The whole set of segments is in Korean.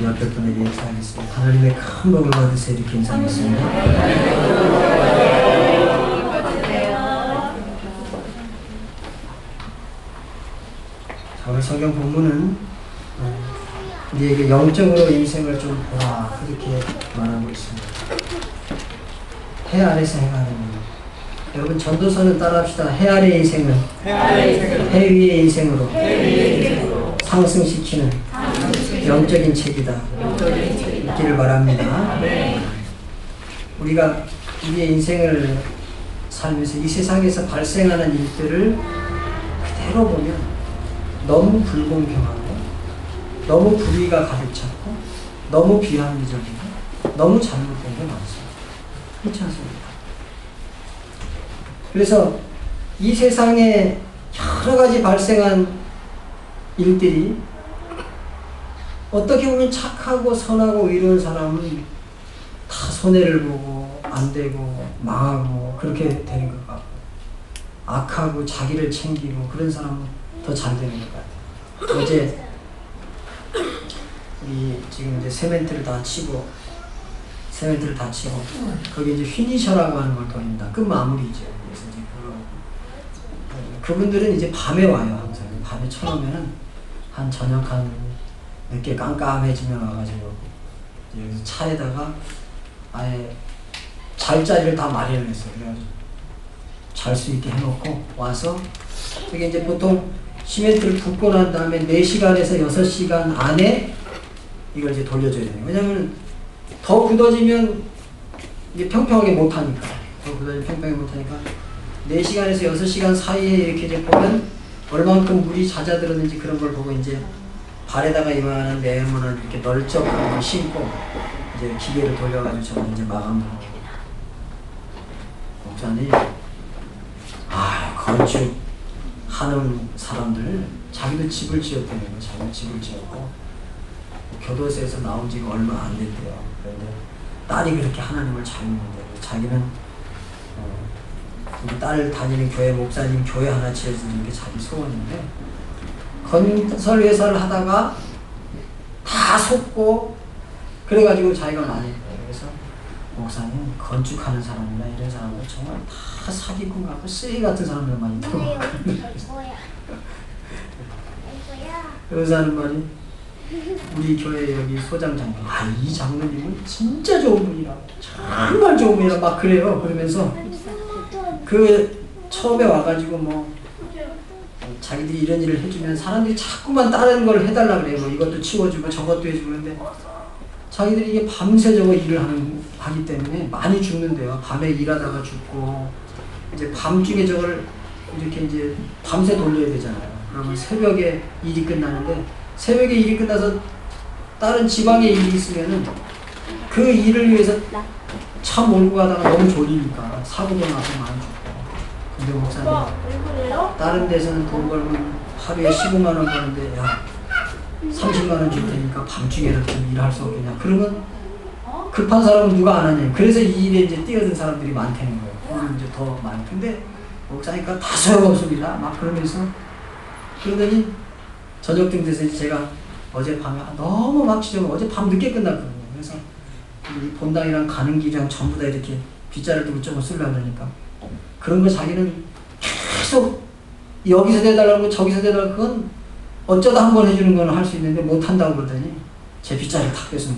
옆에 분에게 인사하겠습니다. 하나님의 큰 복을 받으세요. 이렇게 인사하겠습니다. 자, 오늘 성경 본문은 우리에게 영적으로 인생을 좀 보라 그렇게 말하고 있습니다. 해 아래서 해가 아닙니다. 여러분 전도서는 따라합시다. 해 아래 인생은 해 위의 인생으로 상승시키는 영적인 책이다. 있기를 바랍니다. 우리가 우리의 인생을 살면서 이 세상에서 발생하는 일들을 그대로 보면 너무 불공평하고 너무 불의가 가득 찼고 너무 비합리적이고 너무 잘못된 게 많습니다. 그렇지 않습니까? 그래서 이 세상에 여러 가지 발생한 일들이 어떻게 보면 착하고 선하고 의로운 사람은 다 손해를 보고 안 되고 망하고 그렇게 되는 것 같고, 악하고 자기를 챙기고 그런 사람은 더 잘 되는 것 같아요. 어제 우리 지금 이제 세멘트를 다 치고 거기 이제 휘니셔라고 하는 걸 돌립니다. 끝 마무리죠. 그래서 이제 그분들은 이제 밤에 와요. 항상 밤에 쳐놓으면은 한 저녁 한 늦게 깜깜해지면 와가지고 여기서 차에다가 아예 잘 자리를 다 마련을 했어요. 그래가지고 잘 수 있게 해놓고 와서 저게 이제 보통 시멘트를 붓고 난 다음에 4시간에서 6시간 안에 이걸 이제 돌려줘야 돼요. 왜냐면 더 굳어지면 이게 평평하게 못하니까. 4시간에서 6시간 사이에 이렇게 이제 보면 얼만큼 물이 잦아들었는지 그런 걸 보고 이제 발에다가 이만한 네모를 이렇게 널쩍하게 심고 이제 기계를 돌려가지고 저는 이제 마감을 합니다. 목사님, 건축하는 사람들 자기도 집을 지었다는 거예요. 자기도 집을 지었고 교도소에서 나온 지가 얼마 안 됐대요. 그런데 딸이 그렇게 하나님을 잘 믿는데 자기는 우리 딸 다니는 교회 목사님 교회 하나 지어주는 게 자기 소원인데 건설 회사를 하다가 다 속고 그래가지고 자기가 많이 했대요. 그래서 목사님 건축하는 사람이나 이런 사람들 정말 다 사기꾼 같고 쓰레기 같은 사람들 많이 있더라고요. 그래서 하는 말이 우리 교회 여기 소장장님, 이 장로님은 진짜 좋은 분이라, 정말 좋은 분이라 막 그래요. 그러면서 그 처음에 와가지고 뭐 자기들이 이런 일을 해주면 사람들이 자꾸만 다른 걸 해달라 그래요. 뭐 이것도 치워주고 저것도 해주고. 그런데 자기들이 이게 밤새 저거 일을 하기 때문에 많이 죽는데요. 밤에 일하다가 죽고 이제 밤중에 저걸 이렇게 이제 밤새 돌려야 되잖아요. 그러면 새벽에 일이 끝나는데 새벽에 일이 끝나서 다른 지방에 일이 있으면은 그 일을 위해서 차 몰고 가다가 너무 졸리니까 사고도 나서 많이 죽고. 근데 목사님, 다른 데서는 돈 벌면 하루에 15만 원 버는데 야 30만 원 줄 테니까 밤중에라도 좀 일할 수 없겠냐. 그러면 급한 사람은 누가 안 하냐. 그래서 이 일에 이제 뛰어든 사람들이 많다는 거예요. 오늘 이제 더 많이. 근데 목사니까 다 소용없습니다. 막 그러면서 그러더니 저녁쯤 돼서 제가 어젯밤에 너무 막 지저분, 어제 밤 늦게 끝났거든요. 그래서 이 본당이랑 가는 길이랑 전부 다 이렇게 빗자를 두고 조금 쓰려고 그러니까 그런 거 자기는 계속 여기서 대달라고 저기서 대달라고 그건 어쩌다 한 번 해주는 건 할 수 있는데 못한다고 그러더니 제 빗자를 탁 뺏어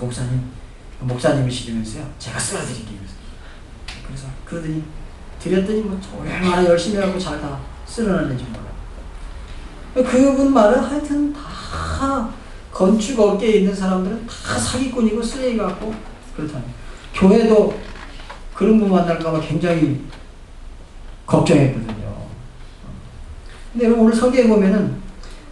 목사님이시면서요. 제가 쓸어드릴게요. 그래서 그러더니 드렸더니 뭐 얼마나 열심히 하고 잘 다 쓸어놨는지 몰라요. 그분 말은 하여튼 다 건축 업계에 있는 사람들은 다 사기꾼이고 쓰레기 같고 그렇다는. 교회도 그런 분 만날까봐 굉장히 걱정했거든요. 근데 오늘 성경에 보면은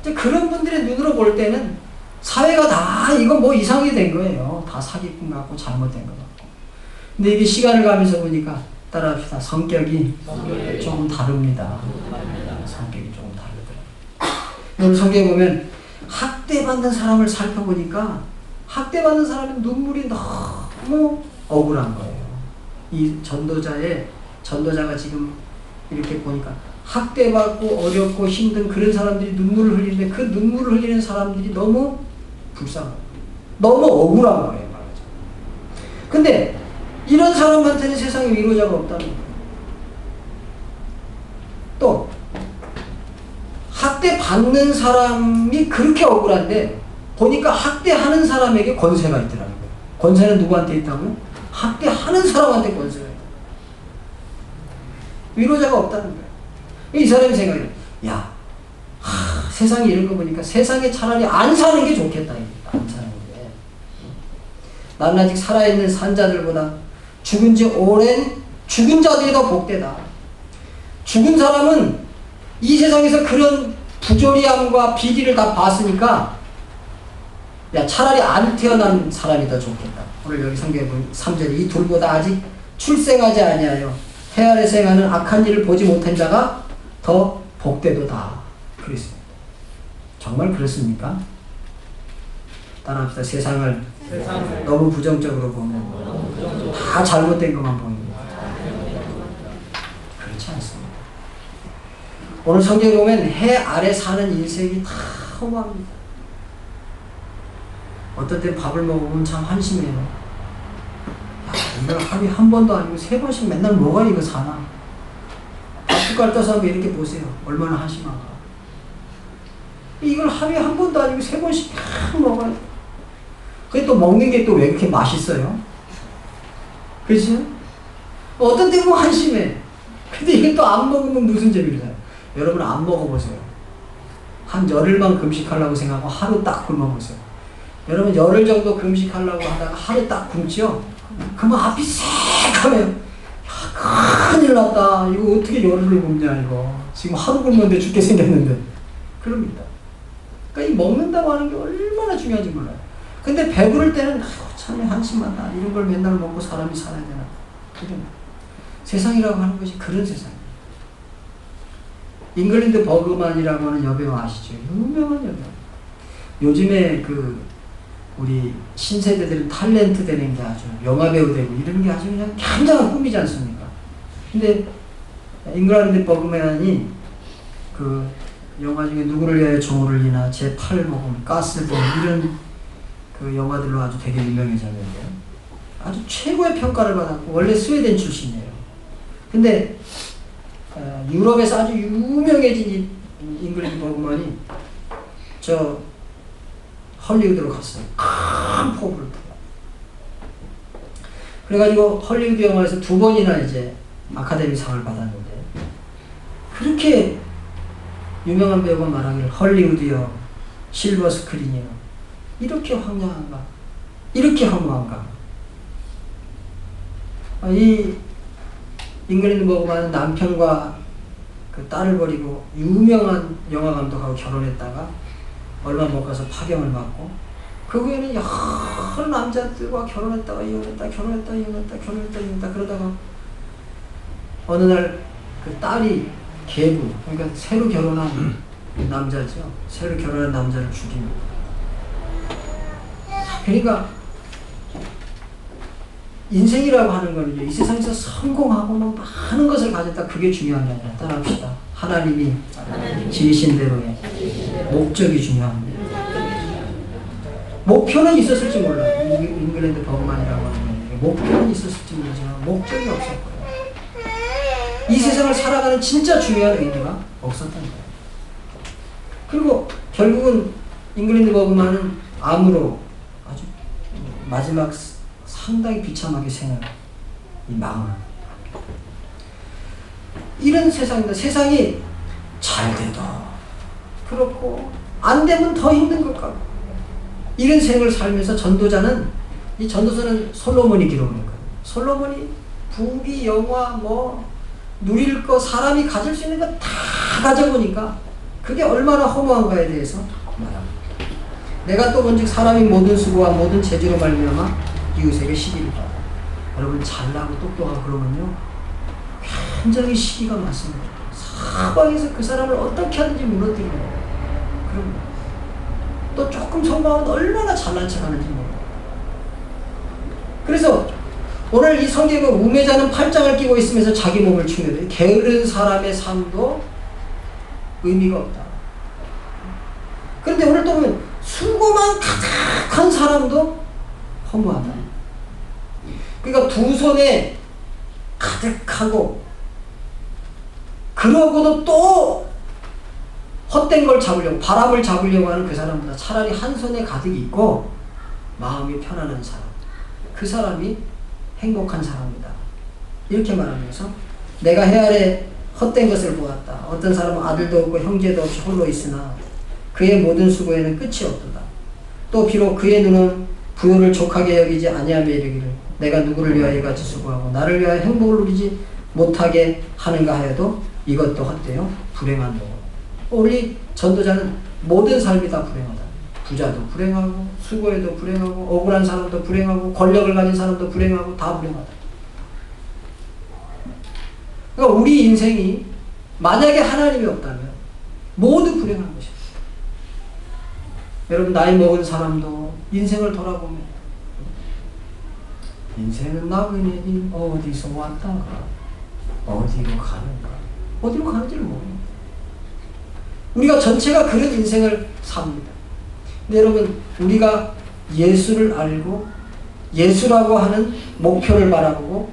그런 분들의 눈으로 볼 때는 사회가 다 이거 뭐 이상하게 된 거예요. 다 사기꾼 같고 잘못된 거 같고. 근데 이게 시간을 가면서 보니까 따라합시다. 성격이 조금 다릅니다. 성격이 조금 다르더라고요. 오늘 성경에 보면 학대받는 사람을 살펴보니까 학대받는 사람의 눈물이 너무 억울한 거예요. 이 전도자가 지금 이렇게 보니까 학대받고 어렵고 힘든 그런 사람들이 눈물을 흘리는데 그 눈물을 흘리는 사람들이 너무 불쌍해요. 너무 억울한 거예요, 말하자면. 근데 이런 사람한테는 세상에 위로자가 없다는 거예요. 또 학대 받는 사람이 그렇게 억울한데 보니까 학대하는 사람에게 권세가 있더라는 거예요. 권세는 누구한테 있다고요? 학대하는 사람한테 권세가 있다. 위로자가 없다는 거예요. 이 사람이 생각해요. 야, 세상에 이런 거 보니까 세상에 차라리 안 사는 게 좋겠다. 안 사는 게. 나는 아직 살아있는 산자들보다 죽은 지 오랜 죽은 자들이 더 복되다. 죽은 사람은 이 세상에서 그런 부조리함과 비리를 다 봤으니까 야, 차라리 안 태어난 사람이 더 좋겠다. 오늘 여기 성경에 보면 3절에 이 둘보다 아직 출생하지 아니하여 태 아래서 행하는 악한 일을 보지 못한 자가 더 복되도다. 그랬습니다. 정말 그렇습니까? 따라합시다. 세상을 너무 부정적으로 보면 다 잘못된 것만 보입니다. 그렇지 않습니다. 오늘 성경에 보면 해 아래 사는 인생이 다 허무합니다. 어떤 때 밥을 먹으면 참 한심해요. 야, 이걸 하루에 한 번도 아니고 3번씩 맨날 뭐가 이거 사나. 숟갈 떠서 한번 이렇게 보세요. 얼마나 한심한가. 이걸 하루에 한 번도 아니고 3번씩 다 먹어요. 그게 또 먹는 게 또 왜 이렇게 맛있어요? 그렇지? 어떤 때 보면 한심해. 근데 이게 또 안 먹으면 무슨 재미를 사요? 여러분 안 먹어보세요. 한 열흘만 금식하려고 생각하고 하루 딱 굶어보세요. 여러분 열흘 정도 금식하려고 하다가 하루 딱 굶지요? 그러면 앞이 새카매요. 야, 큰일 났다. 이거 어떻게 열흘을 굶냐 이거. 지금 하루 굶는데 죽게 생겼는데. 그럽니다. 그러니까 이 먹는다고 하는 게 얼마나 중요한지 몰라요. 근데 배부를 때는 참 한심하다. 이런 걸 맨날 먹고 사람이 살아야 되나. 그런 세상이라고 하는 것이 그런 세상이에요. 잉글랜드 버그만이라고 하는 여배우 아시죠? 유명한 여배우. 요즘에 우리 신세대들은 탤런트 되는 게 아주 영화배우 되고 이런 게 아주 그냥 굉장한 꿈이지 않습니까? 근데 잉글랜드 버그만이 영화 중에 누구를 위하여 정오를 이나 제8모금 가스등 이런 영화들로 아주 되게 유명해졌는데요. 아주 최고의 평가를 받았고 원래 스웨덴 출신이에요. 근데 유럽에서 아주 유명해진 이 잉글랜드 버그만이 헐리우드로 갔어요. 큰 포부를 부여. 그래가지고 헐리우드 영화에서 2번이나 이제 아카데미상을 받았는데 그렇게 유명한 배우가 말하기를 헐리우드요, 실버 스크린이요, 이렇게 황량한가, 이렇게 허무한가. 이 잉글랜드 버그만은 남편과 딸을 버리고 유명한 영화 감독하고 결혼했다가 얼마 못 가서 파경을 맞고 그 후에는 여러 남자들과 결혼했다가 이혼했다 그러다가 어느 날 딸이 계부, 그러니까 새로 결혼한 남자죠. 새로 결혼한 남자를 죽입니다. 그러니까 인생이라고 하는 거는요, 이 세상에서 성공하고 많은 것을 가졌다, 그게 중요한 게 아니라 따라합시다. 하나님이 지으신 대로의 목적이 중요합니다. 목표는 있었을지 몰라요. 잉글랜드 버그만이라고 하는 게 목표는 있었을지 모르지만 목적이 없었고요. 이 세상을 살아가는 진짜 중요한 의미가 없었던 거예요. 그리고 결국은 잉글랜드 버그만은 암으로 아주 마지막 상당히 비참하게 생을 망합니다. 이런 세상입니다. 세상이 잘 돼도 그렇고 안 되면 더 힘든 것 같고 이런 생을 살면서 전도자는 솔로몬이 기록한 거예요. 솔로몬이 부귀 영화 누릴 거 사람이 가질 수 있는 거 다 가져보니까 그게 얼마나 허무한가에 대해서 말합니다. 내가 또 본즉 사람이 모든 수고와 모든 재주로 말미암아 이웃에게 시기를 받아. 여러분 잘나고 똑똑하고 그러면요 굉장히 시기가 많습니다. 사방에서 그 사람을 어떻게 하든지 무너뜨리는 그런 거. 또 조금 성공하면 얼마나 잘난 척하는지 모르고. 그래서 오늘 이 성경은 우매자는 팔짱을 끼고 있으면서 자기 몸을 축내는 게으른 사람의 삶도 의미가 없다. 그런데 오늘 또 보면 수고만 가득한 사람도 허무하다. 그러니까 두 손에 가득하고 그러고도 또 헛된 걸 잡으려고 바람을 잡으려고 하는 그 사람보다 차라리 한 손에 가득 있고 마음이 편안한 사람, 그 사람이 행복한 사람이다. 이렇게 말하면서 내가 해 아래 헛된 것을 보았다. 어떤 사람은 아들도 없고 형제도 없이 홀로 있으나 그의 모든 수고에는 끝이 없도다. 또 비록 그의 눈은 부요를 족하게 여기지 아니하며 이르기를 내가 누구를 위하여 같이 수고하고 나를 위하여 행복을 누리지 못하게 하는가 하여도 이것도 헛되요 불행한 도고. 우리 전도자는 모든 삶이 다 불행하다. 부자도 불행하고 수고에도 불행하고 억울한 사람도 불행하고 권력을 가진 사람도 불행하고 다 불행하다. 그러니까 우리 인생이 만약에 하나님이 없다면 모두 불행한 것이다. 여러분 나이 먹은 사람도 인생을 돌아보면 인생은 나그네니 어디서 왔다가 어디로 가는가 어디로 가는지를 모릅니다. 우리가 전체가 그런 인생을 삽니다. 근데 여러분 우리가 예수를 알고 예수라고 하는 목표를 바라보고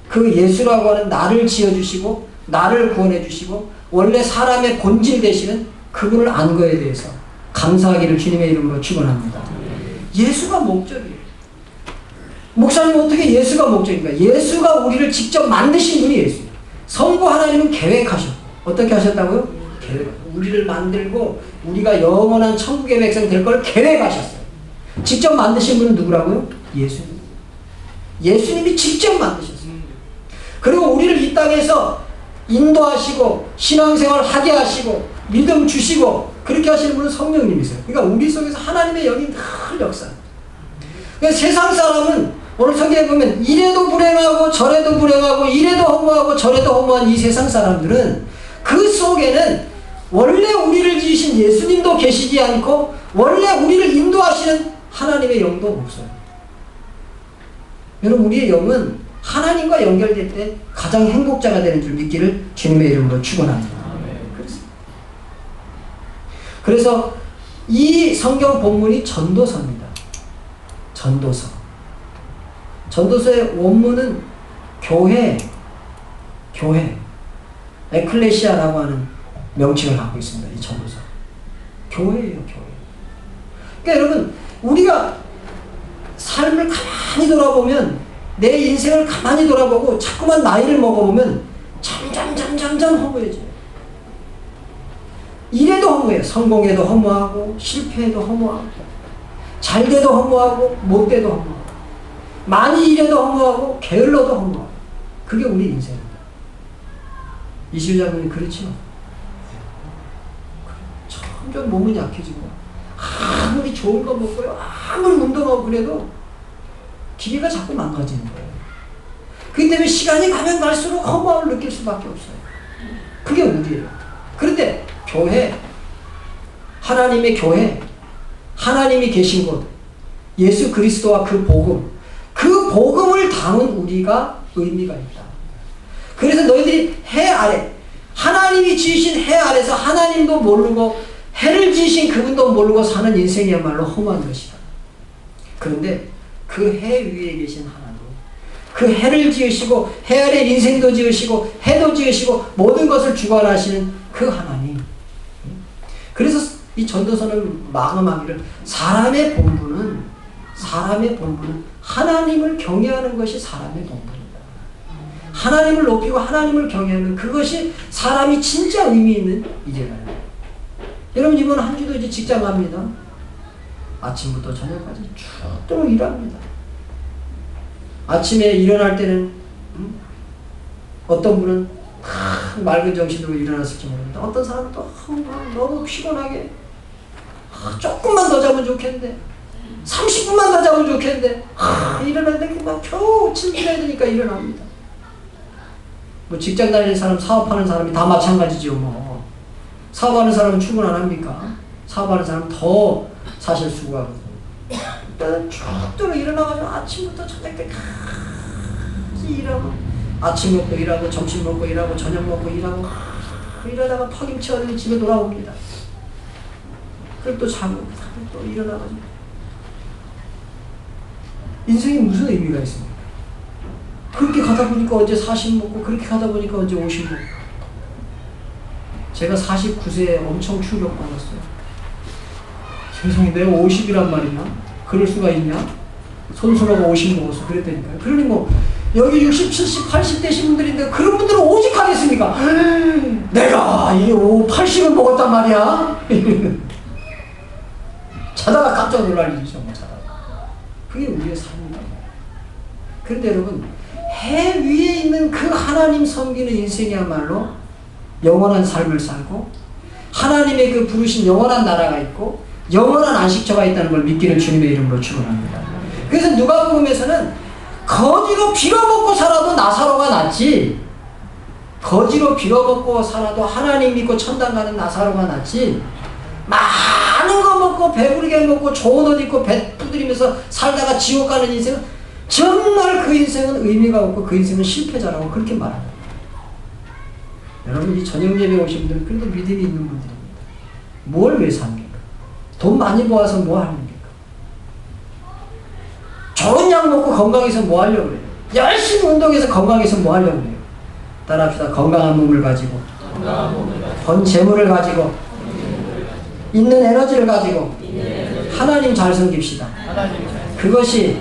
그 예수라고 하는 나를 지어주시고 나를 구원해주시고 원래 사람의 본질 되시는 그분을 안 거에 대해서 감사하기를 주님의 이름으로 축원합니다. 예수가 목적이에요. 목사님 어떻게 예수가 목적입니까? 예수가 우리를 직접 만드신 분이 예수예요. 성부 하나님은 계획하셨고 어떻게 하셨다고요? 우리를 만들고 우리가 영원한 천국의 백성 될 걸 계획하셨어요. 직접 만드신 분은 누구라고요? 예수님. 예수님이 직접 만드셨어요. 그리고 우리를 이 땅에서 인도하시고 신앙생활 하게 하시고 믿음 주시고 그렇게 하시는 분은 성령님이세요. 그러니까 우리 속에서 하나님의 영이 늘 역사합니다. 그러니까 세상 사람은 오늘 성경에 보면 이래도 불행하고 저래도 불행하고 이래도 허무하고 저래도 허무한 이 세상 사람들은 그 속에는 원래 우리를 지으신 예수님도 계시지 않고 원래 우리를 인도하시는 하나님의 영도 없어요. 여러분 우리의 영은 하나님과 연결될 때 가장 행복자가 되는 줄 믿기를 주님의 이름으로 축원합니다. 그래서 이 성경 본문이 전도서입니다. 전도서. 전도서의 원문은 교회, 에클레시아라고 하는 명칭을 갖고 있습니다. 이 전도서. 교회예요, 교회. 그러니까 여러분, 우리가 삶을 가만히 돌아보면, 내 인생을 가만히 돌아보고, 자꾸만 나이를 먹어보면, 점점 허무해져요. 이래도 허무해요. 성공해도 허무하고, 실패해도 허무하고, 잘 돼도 허무하고, 못 돼도 허무하고, 많이 일해도 허무하고, 게을러도 허무하고. 그게 우리 인생입니다. 이시우자분이 그렇죠. 점점 몸은 약해지고 아무리 좋은 거 먹고요 아무리 운동하고 그래도 기계가 자꾸 망가지는 거예요. 그렇기 때문에 시간이 가면 갈수록 허무함을 느낄 수밖에 없어요. 그게 우리예요. 그런데 교회, 하나님의 교회, 하나님이 계신 곳, 예수 그리스도와 그 복음을 담은 우리가 의미가 있다. 그래서 너희들이 해 아래, 하나님이 지으신 해 아래서 하나님도 모르고 해를 지으신 그분도 모르고 사는 인생이야말로 험한 것이다. 그런데 그 해 위에 계신 하나님, 그 해를 지으시고 해 아래 인생도 지으시고 해도 지으시고 모든 것을 주관하시는 그 하나님. 그래서 이 전도서는 마감하기를 사람의 본분은 하나님을 경외하는 것이 사람의 본분이다. 하나님을 높이고 하나님을 경외하는 그것이 사람이 진짜 의미 있는 일이에요. 여러분 이번 한 주도 이제 직장 갑니다. 아침부터 저녁까지 죽도록 일합니다. 아침에 일어날 때는 어떤 분은 맑은 정신으로 일어났을지 모릅니다. 어떤 사람은 또 너무 피곤하게 조금만 더 자면 좋겠는데 30분만 더 자면 좋겠는데 일어나는데 막 겨우 침실해야 되니까 일어납니다. 뭐 직장 다니는 사람, 사업하는 사람이 다 마찬가지죠. 뭐 사업하는 사람은 출근 안 합니까? 사업하는 사람은 더 사실 수고하거든요. 일단 죽도록 일어나가지고 아침부터 저녁까지 일하고 아침 먹고 일하고 점심 먹고 일하고 저녁 먹고 일하고 이러다가 턱임치 어디 집에 돌아옵니다. 그럼 또 자고 또 일어나가지고. 인생이 무슨 의미가 있습니까? 그렇게 가다 보니까 언제 40 먹고 그렇게 가다 보니까 언제 50 먹고. 제가 49세에 엄청 충격받았어요. 세상에 내가 50이란 말이냐? 그럴 수가 있냐? 손수라가 50 먹었어. 그랬다니까요. 그러니 뭐 여기 60, 70, 80 되신 분들인데 그런 분들은 오직 하겠습니까? 내가 이 80을 먹었단 말이야? 자다가 깜짝 놀랄 일이죠. 뭐 자다가. 그게 우리의 삶이다. 그런데 여러분, 해 위에 있는 그 하나님 섬기는 인생이야말로 영원한 삶을 살고 하나님의 그 부르신 영원한 나라가 있고 영원한 안식처가 있다는 걸 믿기는 주님의 이름으로 축원합니다. 그래서 누가복음에서는 거지로 빌어먹고 살아도 나사로가 낫지, 거지로 빌어먹고 살아도 하나님 믿고 천당 가는 나사로가 낫지, 많은 거 먹고 배부르게 먹고 좋은 옷 입고 배 두드리면서 살다가 지옥 가는 인생은 정말 그 인생은 의미가 없고 그 인생은 실패자라고 그렇게 말합니다. 여러분, 이 저녁 예배 오신 분들은 그래도 믿음이 있는 분들입니다. 뭘 왜 삽니까? 돈 많이 모아서 뭐 합니까? 좋은 약 먹고 건강해서 뭐 하려고 그래요? 열심히 운동해서 건강해서 뭐 하려고 그래요? 따라합시다. 건강한 몸을 가지고, 번 재물을 가지고, 있는 에너지를 가지고 하나님 잘 섬깁시다. 그것이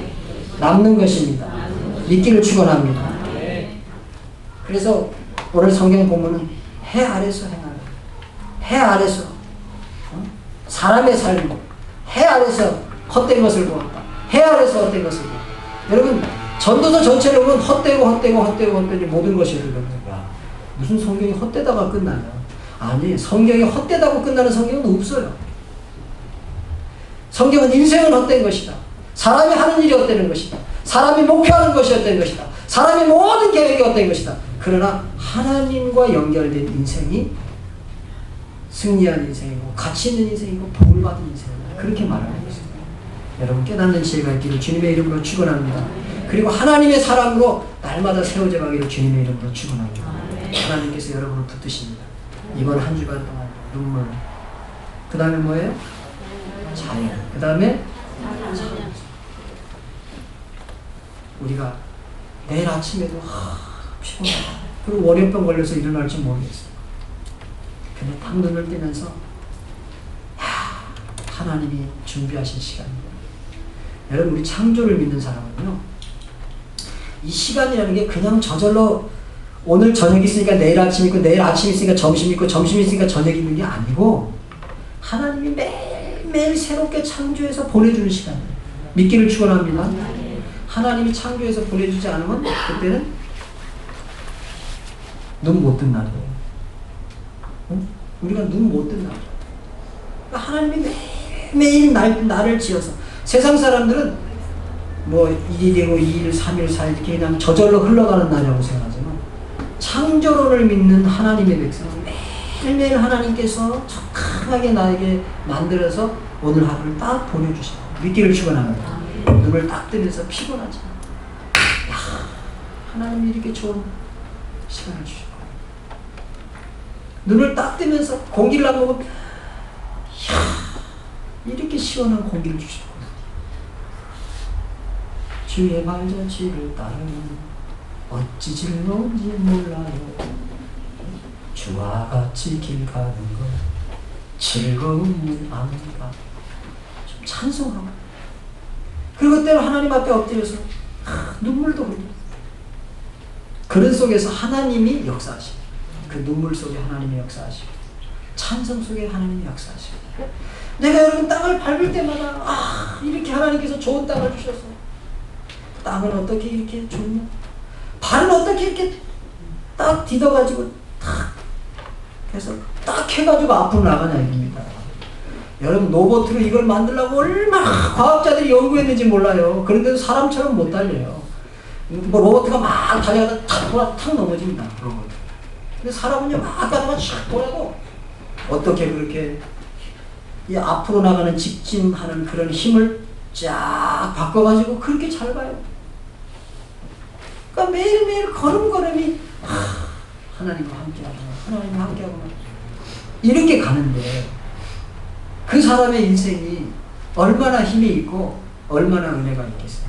남는 것입니다. 믿기를 축원합니다. 그래서 오늘 성경 보면은 해 아래서 행하라. 해 아래서 사람의 삶이 해 아래서 헛된 것을 보았다. 해 아래서 헛된 것을 보았다. 여러분, 전도서 전체를 보면 헛되고 모든 것이 여러분들, 무슨 성경이 헛되다가 끝나냐? 아니, 성경이 헛되다고 끝나는 성경은 없어요. 성경은 인생은 헛된 것이다. 사람이 하는 일이 헛되는 것이다. 사람이 목표하는 것이 헛된 것이다. 사람의 모든 계획이 헛된 것이다. 그러나 하나님과 연결된 인생이 승리한 인생이고 가치 있는 인생이고 복을 받은 인생이다. 그렇게 말하는 것입니다. 여러분, 깨닫는 지혜가 있기를 주님의 이름으로 축원합니다. 그리고 하나님의 사랑으로 날마다 세워져 가기를 주님의 이름으로 축원합니다. 하나님께서 여러분을 붙드십니다. 이번 한 주간 동안 눈물, 그 다음에 뭐예요? 자유, 그 다음에 우리가 내일 아침에도 피곤하다, 그리고 월요병 걸려서 일어날지 모르겠어요. 근데 딱 눈을 뜨면서 하나님이 준비하신 시간입니다. 여러분, 우리 창조를 믿는 사람은요, 이 시간이라는 게 그냥 저절로 오늘 저녁 있으니까 내일 아침 있고 내일 아침 있으니까 점심 있고 점심 있으니까 저녁 있는 게 아니고 하나님이 매일매일 새롭게 창조해서 보내주는 시간이에요. 믿기를 축원합니다. 하나님이 창조해서 보내주지 않으면 그때는 눈 못 뜬 날이에요. 응? 우리가 눈 못 뜬 날이에요. 그러니까 하나님이 매일 나를 지어서, 세상 사람들은 뭐 1이 되고 2일, 3일, 4일 이렇게 그냥 저절로 흘러가는 날이라고 생각하지만 창조론을 믿는 하나님의 백성은 매일매일 하나님께서 적합하게 나에게 만들어서 오늘 하루를 딱 보내주셔요. 믿기를 축원합니다. 눈을 딱 뜨면서 피곤하지 않아. 하나님이 이렇게 좋은 시간을 주셨고, 눈을 딱 뜨면서 공기를 안 먹으면 이렇게 시원한 공기를 주셨고, 주의 발자취를 따르면 어찌 즐거운지 몰라요. 주와 같이 길 가는 것 즐거운 일 아닌가. 좀 찬송하고, 그리고 때로 하나님 앞에 엎드려서 눈물도 흘려. 그런 속에서 하나님이 역사하시고, 그 눈물 속에 하나님이 역사하시고, 찬송 속에 하나님이 역사하시고, 내가 여러분 땅을 밟을 때마다 이렇게 하나님께서 좋은 땅을 주셔서, 땅은 어떻게 이렇게 좋냐, 발은 어떻게 이렇게 딱 디뎌가지고 탁 해서 딱 해가지고 앞으로 나가냐 이겁니다. 여러분, 로봇으로 이걸 만들려고 얼마나 과학자들이 연구했는지 몰라요. 그런데도 사람처럼 못 달려요. 뭐 로봇가 막 달려가다 탁 돌아 탁 넘어집니다. 로봇. 근데 사람은요, 막 가다가 촥 돌아도 어떻게 그렇게 이 앞으로 나가는 직진하는 그런 힘을 쫙 바꿔가지고 그렇게 잘 가요. 그러니까 매일매일 걸음걸음이 하나님과 함께하구나, 하나님과 함께하구나, 이렇게 가는데 그 사람의 인생이 얼마나 힘이 있고 얼마나 은혜가 있겠어요.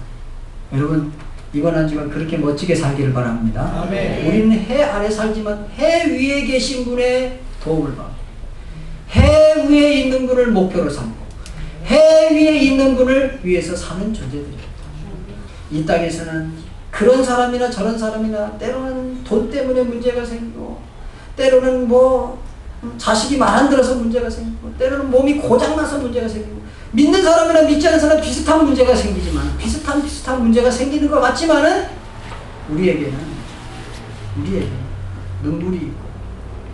여러분 이번 한 주간 그렇게 멋지게 살기를 바랍니다. 아멘. 우리는 해 아래 살지만 해 위에 계신 분의 도움을 받고 해 위에 있는 분을 목표로 삼고 해 위에 있는 분을 위해서 사는 존재들입니다. 이 땅에서는 그런 사람이나 저런 사람이나 때로는 돈 때문에 문제가 생기고 때로는 뭐 자식이 말 안 들어서 문제가 생기고 때로는 몸이 고장나서 문제가 생기고 믿는 사람이나 믿지 않는 사람 비슷한 문제가 생기지만 비슷한 문제가 생기는 것 같지만은 우리에게 눈물이 있고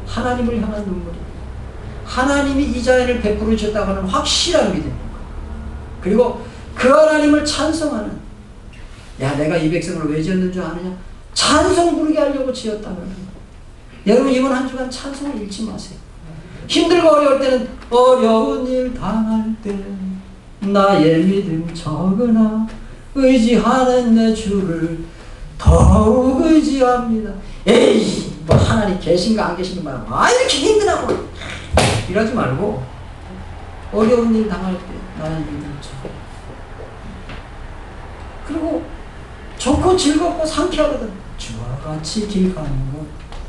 하나님을 향한 눈물이 있고 하나님이 이 자연을 베풀어 주셨다고 하는 확실한 믿음입니다. 그리고 그 하나님을 찬송하는 야 내가 이 백성을 왜 지었는 줄 아느냐? 찬송 부르게 하려고 지었다는 거예요. 여러분 이번 한 주간 찬송을 잃지 마세요. 힘들고 어려울 때는 어려운 일 당할 때 나의 믿음 적으나 의지하는 내 주를 더욱 의지합니다. 에이 뭐 하나님 계신가 안 계신가 말하고 아 이렇게 힘드나고 이러지 말고 어려운 일 당할 때 나의 믿음 적으나 그리고 좋고 즐겁고 상쾌하거든. 주와 같이 길 가는 것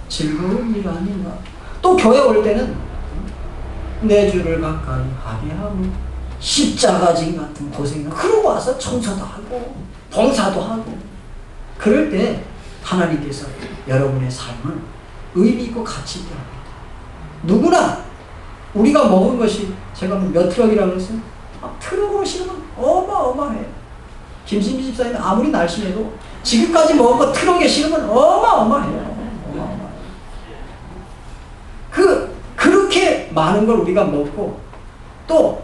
즐거운 일 아닌가. 또 교회 올 때는 내 주를 가까이 하게 하고 십자가진 같은 고생을 그러고 와서 청소도 하고 봉사도 하고 그럴 때 하나님께서 여러분의 삶을 의미 있고 가치 있게 합니다. 누구나 우리가 먹은 것이 제가 몇 트럭이라고 했어요? 트럭으로 실으면 어마어마해요. 김신비 집사님은 아무리 날씬해도 지금까지 먹은 거 트럭에 실으면 어마어마해요. 그렇게 많은 걸 우리가 먹고 또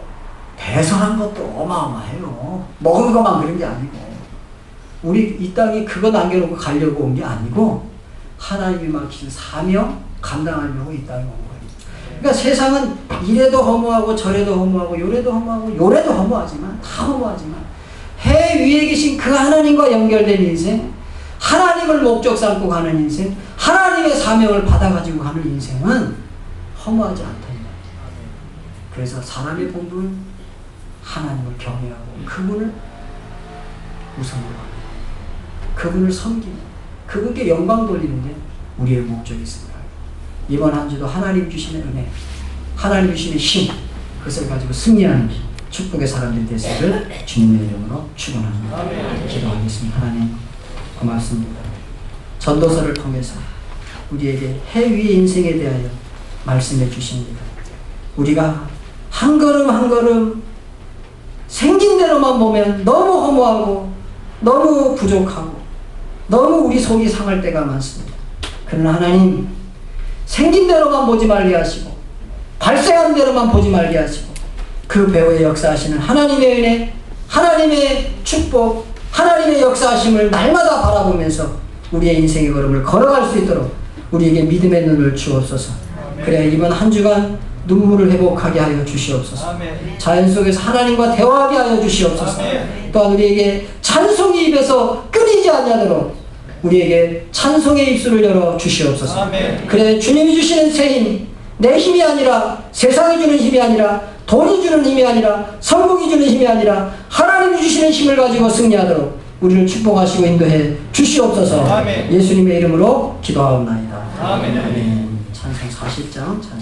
배설한 것도 어마어마해요. 먹은 것만 그런 게 아니고 우리 이 땅에 그거 남겨놓고 가려고 온 게 아니고 하나님이 맡기신 사명 감당하려고 이 땅에 온 거예요. 그러니까 세상은 이래도 허무하고 저래도 허무하고 요래도 허무하고 요래도 허무하지만 다 허무하지만 해 위에 계신 그 하나님과 연결된 인생, 하나님을 목적 삼고 가는 인생, 하나님의 사명을 받아가지고 가는 인생은 허무하지 않다. 그래서 사람의 본분은 하나님을 경외하고 그분을 우선으로 합니다. 그분을 섬기는, 그분께 영광 돌리는 게 우리의 목적이 있습니다. 이번 한 주도 하나님 주시는 은혜, 하나님 주시는 힘, 그것을 가지고 승리하는 축복의 사람들이 되시기를 주님의 이름으로 축원합니다. 기도하겠습니다. 하나님 고맙습니다. 전도서를 통해서 우리에게 해 위의 인생에 대하여 말씀해 주십니다. 우리가 한 걸음 한 걸음 생긴 대로만 보면 너무 허무하고 너무 부족하고 너무 우리 속이 상할 때가 많습니다. 그러나 하나님 생긴 대로만 보지 말게 하시고 발생한 대로만 보지 말게 하시고 그 배후에 역사하시는 하나님의 은혜, 하나님의 축복, 하나님의 역사하심을 날마다 바라보면서 우리의 인생의 걸음을 걸어갈 수 있도록 우리에게 믿음의 눈을 주옵소서. 그래 이번 한 주간 눈물을 회복하게 하여 주시옵소서. 아멘. 자연 속에서 하나님과 대화하게 하여 주시옵소서. 아멘. 또한 우리에게 찬송의 입에서 끊이지 않도록 우리에게 찬송의 입술을 열어 주시옵소서. 아멘. 그래 주님이 주시는 새 힘, 내 힘이 아니라 세상이 주는 힘이 아니라 돈이 주는 힘이 아니라 성공이 주는 힘이 아니라 하나님이 주시는 힘을 가지고 승리하도록 우리를 축복하시고 인도해 주시옵소서. 아멘. 예수님의 이름으로 기도하옵나이다. 아멘. 찬송 40장 찬송